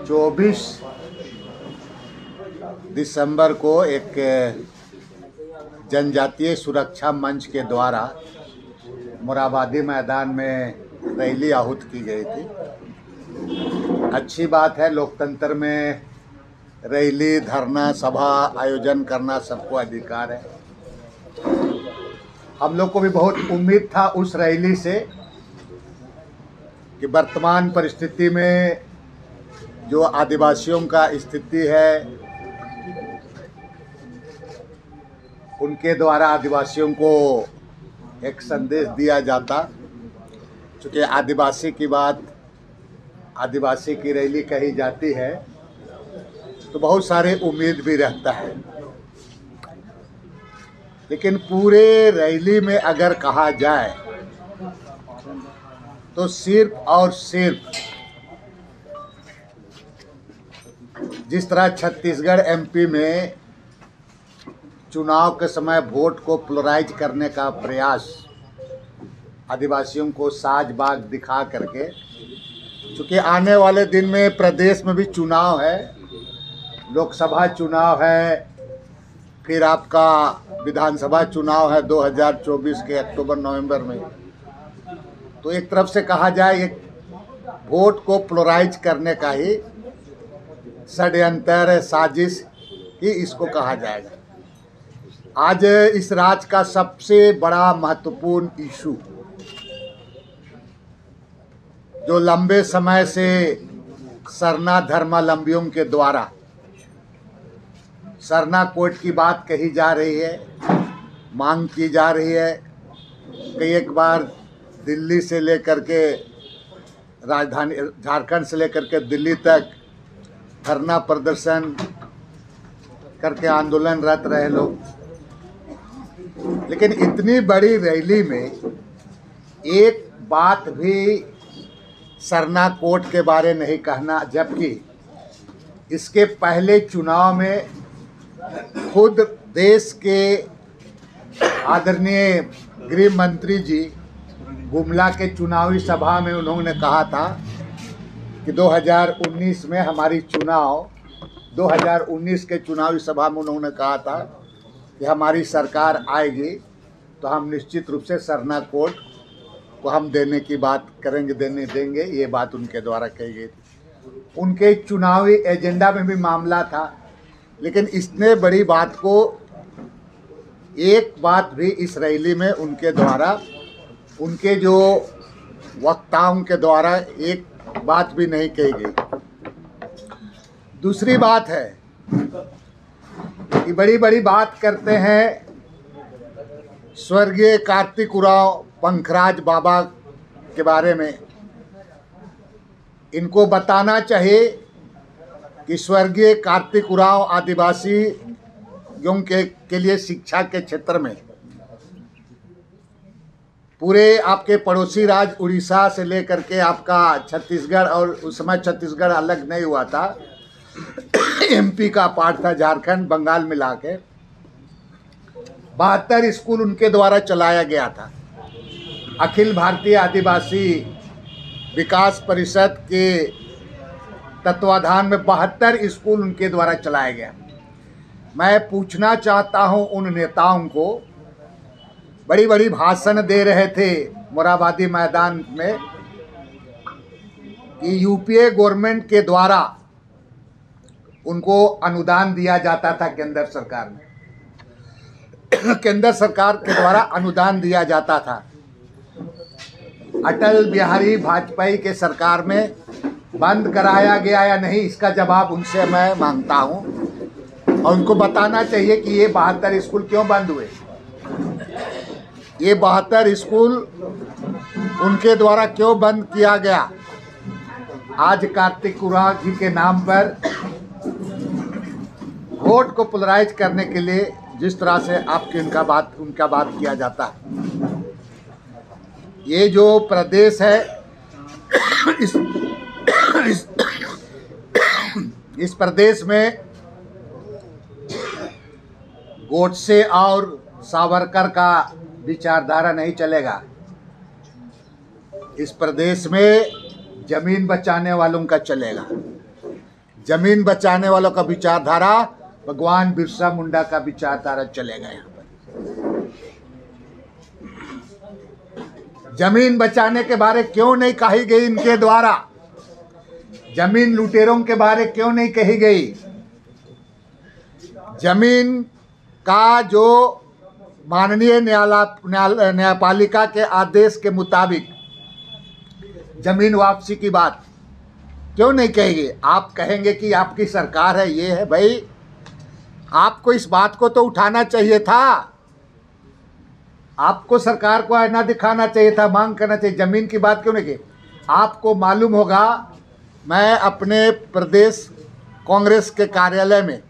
24 दिसंबर को एक जनजातीय सुरक्षा मंच के द्वारा मोरहाबादी मैदान में रैली आहूत की गई थी। अच्छी बात है, लोकतंत्र में रैली, धरना, सभा आयोजन करना सबको अधिकार है। हम लोग को भी बहुत उम्मीद था उस रैली से कि वर्तमान परिस्थिति में जो आदिवासियों का स्थिति है, उनके द्वारा आदिवासियों को एक संदेश दिया जाता। चूँकि आदिवासी की बात, आदिवासी की रैली कही जाती है तो बहुत सारे उम्मीद भी रहता है। लेकिन पूरे रैली में अगर कहा जाए तो सिर्फ और सिर्फ जिस तरह छत्तीसगढ़ एमपी में चुनाव के समय वोट को पोलराइज करने का प्रयास आदिवासियों को साज-बाज दिखा करके, क्योंकि आने वाले दिन में प्रदेश में भी चुनाव है, लोकसभा चुनाव है, फिर आपका विधानसभा चुनाव है 2024 के अक्टूबर-नवंबर में। तो एक तरफ से कहा जाए एक वोट को पोलराइज करने का ही षड्यंत्र, साजिश ही इसको कहा जाएगा। आज इस राज्य का सबसे बड़ा महत्वपूर्ण इशू जो लंबे समय से सरना धर्मावलंबियों के द्वारा सरना कोड की बात कही जा रही है, मांग की जा रही है। कई एक बार दिल्ली से लेकर के राजधानी झारखंड से लेकर के दिल्ली तक धरना प्रदर्शन करके आंदोलनरत रहे लोग। लेकिन इतनी बड़ी रैली में एक बात भी सरना कोड के बारे नहीं कहना, जबकि इसके पहले चुनाव में खुद देश के आदरणीय गृह मंत्री जी गुमला के चुनावी सभा में उन्होंने कहा था कि 2019 में हमारी चुनाव 2019 के चुनावी सभा में उन्होंने कहा था कि हमारी सरकार आएगी तो हम निश्चित रूप से सरना कोड को हम देने की बात करेंगे, देंगे। ये बात उनके द्वारा कही गई थी। उनके चुनावी एजेंडा में भी मामला था। लेकिन इतने बड़ी बात को एक बात भी इस रैली में उनके द्वारा, उनके जो वक्ताओं के द्वारा एक बात भी नहीं कही गई। दूसरी बात है कि बड़ी बड़ी बात करते हैं स्वर्गीय कार्तिक उरांव पंखराज बाबा के बारे में। इनको बताना चाहिए कि स्वर्गीय कार्तिक उरांव आदिवासियों के लिए शिक्षा के क्षेत्र में पूरे आपके पड़ोसी राज्य उड़ीसा से लेकर के आपका छत्तीसगढ़, और उस समय छत्तीसगढ़ अलग नहीं हुआ था, एमपी का पार्ट था, झारखंड बंगाल मिला के 72 स्कूल उनके द्वारा चलाया गया था। अखिल भारतीय आदिवासी विकास परिषद के तत्वाधान में 72 स्कूल उनके द्वारा चलाया गया। मैं पूछना चाहता हूं उन नेताओं को, बड़ी बड़ी भाषण दे रहे थे मोरहाबादी मैदान में कि यूपीए गवर्नमेंट के द्वारा उनको अनुदान दिया जाता था। केंद्र सरकार में केंद्र सरकार के द्वारा अनुदान दिया जाता था। अटल बिहारी वाजपेयी के सरकार में बंद कराया गया या नहीं, इसका जवाब उनसे मैं मांगता हूं। और उनको बताना चाहिए कि ये 72 स्कूल क्यों बंद हुए। ये 72 स्कूल उनके द्वारा क्यों बंद किया गया। आज कार्तिक उरांव जी के नाम पर वोट को पोलराइज करने के लिए जिस तरह से आपकी उनका बात किया जाता है, ये जो प्रदेश है इस प्रदेश में गोडसे और सावरकर का विचारधारा नहीं चलेगा। इस प्रदेश में जमीन बचाने वालों का चलेगा। जमीन बचाने वालों का विचारधारा भगवान बिरसा मुंडा का विचारधारा चलेगा। यहाँ पर जमीन बचाने के बारे क्यों नहीं कही गई इनके द्वारा? जमीन लुटेरों के बारे क्यों नहीं कही गई? जमीन का जो माननीय न्यायपालिका के आदेश के मुताबिक जमीन वापसी की बात क्यों नहीं कहेंगे? आप कहेंगे कि आपकी सरकार है, ये है। भाई आपको इस बात को तो उठाना चाहिए था, आपको सरकार को आईना दिखाना चाहिए था, मांग करना चाहिए। जमीन की बात क्यों नहीं की? आपको मालूम होगा, मैं अपने प्रदेश कांग्रेस के कार्यालय में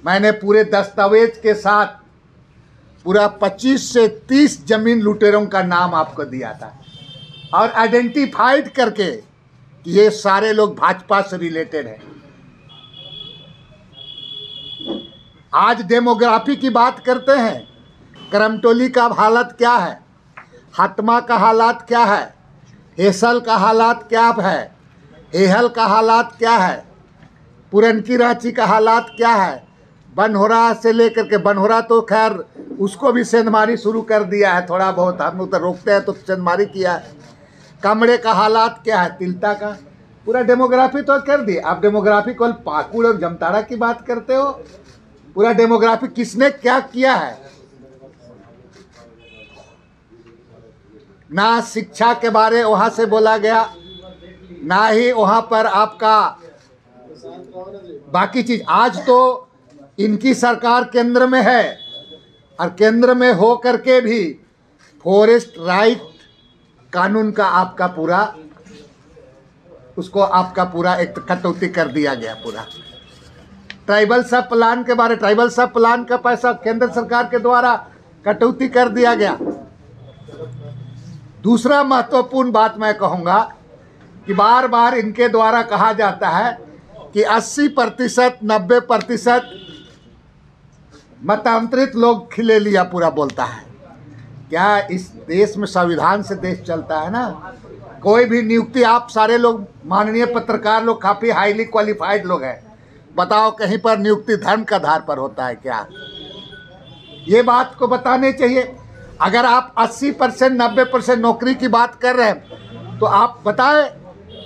मैंने पूरे दस्तावेज के साथ पूरा 25 से 30 जमीन लुटेरों का नाम आपको दिया था और आइडेंटिफाइड करके कि ये सारे लोग भाजपा से रिलेटेड हैं। आज डेमोग्राफी की बात करते हैं, करमटोली का हालत क्या है, हतमा का हालात क्या है, हेसल का हालात क्या है, हेहल का हालात क्या है, पुरनकी रांची का हालात क्या है, बनहोरा से लेकर के, बनहोरा तो खैर उसको भी सेंधमारी शुरू कर दिया है, थोड़ा बहुत हम लोग तो रोकते हैं तो सेंधमारी किया है। कमरे का हालात क्या है, तिलता का, पूरा डेमोग्राफी तो कर दी। आप डेमोग्राफी को पाकुड़ और जमताड़ा की बात करते हो, पूरा डेमोग्राफी किसने क्या किया है? ना शिक्षा के बारे वहाँ से बोला गया, ना ही वहाँ पर आपका बाकी चीज। आज तो इनकी सरकार केंद्र में है और केंद्र में हो करके भी फॉरेस्ट राइट कानून का आपका पूरा उसको आपका पूरा एक कटौती कर दिया गया। पूरा ट्राइबल सब प्लान के बारे, ट्राइबल सब प्लान का पैसा केंद्र सरकार के द्वारा कटौती कर दिया गया। दूसरा महत्वपूर्ण बात मैं कहूँगा कि बार बार इनके द्वारा कहा जाता है कि 80% 90% मतांतरित लोग खिले लिया पूरा बोलता है। क्या इस देश में संविधान से देश चलता है ना? कोई भी नियुक्ति, आप सारे लोग माननीय पत्रकार लोग काफ़ी हाईली क्वालिफाइड लोग हैं, बताओ कहीं पर नियुक्ति धर्म के आधार पर होता है क्या? ये बात को बताने चाहिए। अगर आप 80% 90% नौकरी की बात कर रहे हैं तो आप बताएं,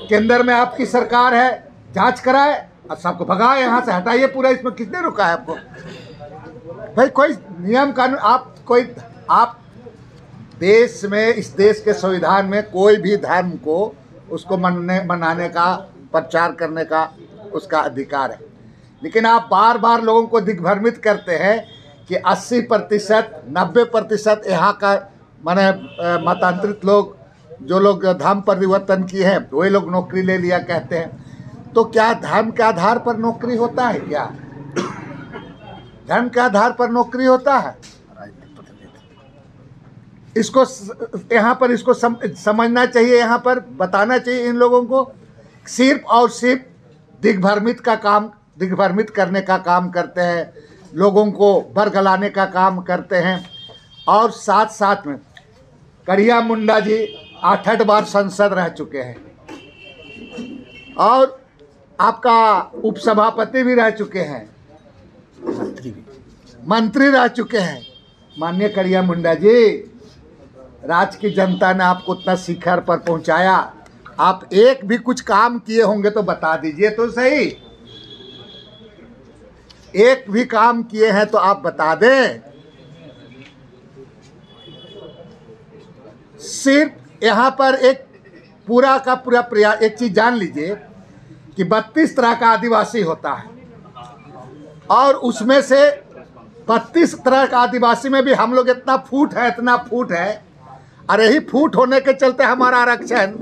केंद्र में आपकी सरकार है, जांच कराए और सबको भगाए, यहाँ से हटाइए पूरा। इसमें किसने रुका है आपको? भाई कोई नियम कानून आप देश में, इस देश के संविधान में कोई भी धर्म को उसको मनाने का, प्रचार करने का उसका अधिकार है। लेकिन आप बार बार लोगों को दिग्भ्रमित करते हैं कि 80% 90% यहाँ का माने मतांतरित लोग, जो लोग धर्म परिवर्तन किए हैं वही लोग नौकरी ले लिया कहते हैं। तो क्या धर्म के आधार पर नौकरी होता है? क्या धर्म के आधार पर नौकरी होता है? इसको यहाँ पर इसको समझना चाहिए, यहाँ पर बताना चाहिए इन लोगों को। सिर्फ और सिर्फ दिग्भ्रमित करने का काम करते हैं, लोगों को बरगलाने का काम करते हैं। और साथ साथ में करिया मुंडा जी 8 बार सांसद रह चुके हैं और आपका उपसभापति भी रह चुके हैं, मंत्री रह चुके हैं। माननीय करिया मुंडा जी, राज्य की जनता ने आपको उतना शिखर पर पहुंचाया, आप एक भी कुछ काम किए होंगे तो बता दीजिए तो सही। एक भी काम किए हैं तो आप बता दें। सिर्फ यहाँ पर एक पूरा का पूरा प्रयास, एक चीज जान लीजिए कि 32 तरह का आदिवासी होता है और उसमें से 32 तरह का आदिवासी में भी हम लोग इतना फूट है और यही फूट होने के चलते हमारा आरक्षण,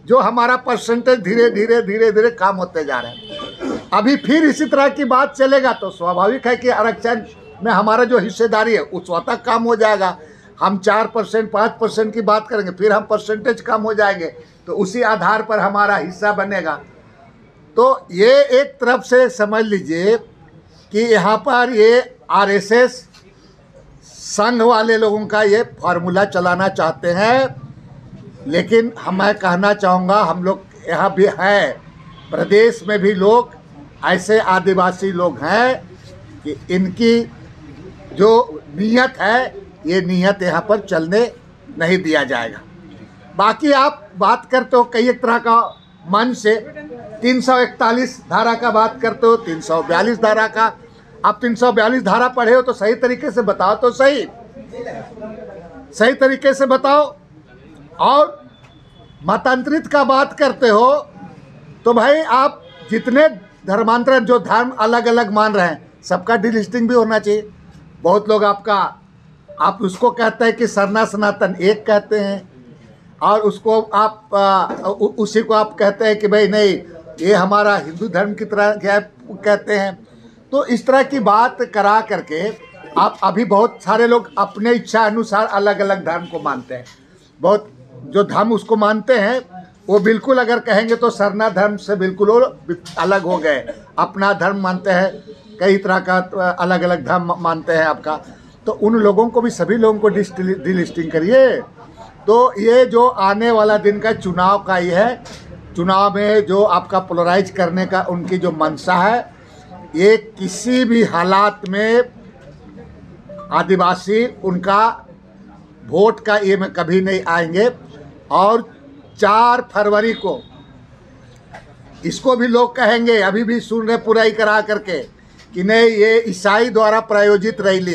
जो हमारा परसेंटेज धीरे धीरे कम होते जा रहे हैं। अभी फिर इसी तरह की बात चलेगा तो स्वाभाविक है कि आरक्षण में हमारा जो हिस्सेदारी है वो स्वतः कम हो जाएगा। हम 4% 5% की बात करेंगे, फिर हम परसेंटेज कम हो जाएंगे, तो उसी आधार पर हमारा हिस्सा बनेगा। तो ये एक तरफ से समझ लीजिए कि यहाँ पर ये आरएसएस संघ वाले लोगों का ये फार्मूला चलाना चाहते हैं। लेकिन मैं कहना चाहूँगा, हम लोग यहाँ भी है प्रदेश में भी लोग ऐसे आदिवासी लोग हैं कि इनकी जो नीयत है ये नीयत यहाँ पर चलने नहीं दिया जाएगा। बाकी आप बात करते हो कई एक तरह का मन से 341 धारा का बात करते हो, 342 धारा का। आप 342 धारा पढ़े हो तो सही तरीके से बताओ, तो सही तरीके से बताओ। और मतांतरित का बात करते हो तो भाई आप जितने धर्मांतरण जो धर्म अलग अलग मान रहे हैं सबका डिलिस्टिंग भी होना चाहिए। बहुत लोग आप उसको कहते हैं कि सरना सनातन एक कहते हैं, और उसको आप उसी को आप कहते हैं कि भाई नहीं ये हमारा हिंदू धर्म की तरह क्या कहते हैं। तो इस तरह की बात करा करके आप अभी बहुत सारे लोग अपने इच्छा अनुसार अलग अलग धर्म को मानते हैं। बहुत जो धर्म उसको मानते हैं वो बिल्कुल अगर कहेंगे तो सरना धर्म से बिल्कुल अलग हो गए, अपना धर्म मानते हैं, कई तरह का अलग अलग धर्म मानते हैं आपका। तो उन लोगों को भी, सभी लोगों को डिलिस्टिंग करिए। तो ये जो आने वाला दिन का चुनाव का ये है, चुनाव में जो आपका पोलराइज करने का उनकी जो मंशा है, ये किसी भी हालात में आदिवासी उनका वोट का ये में कभी नहीं आएंगे। और 4 फरवरी को इसको भी लोग कहेंगे, अभी भी सुन रहे पुराई करा करके कि नहीं ये ईसाई द्वारा प्रायोजित रैली है।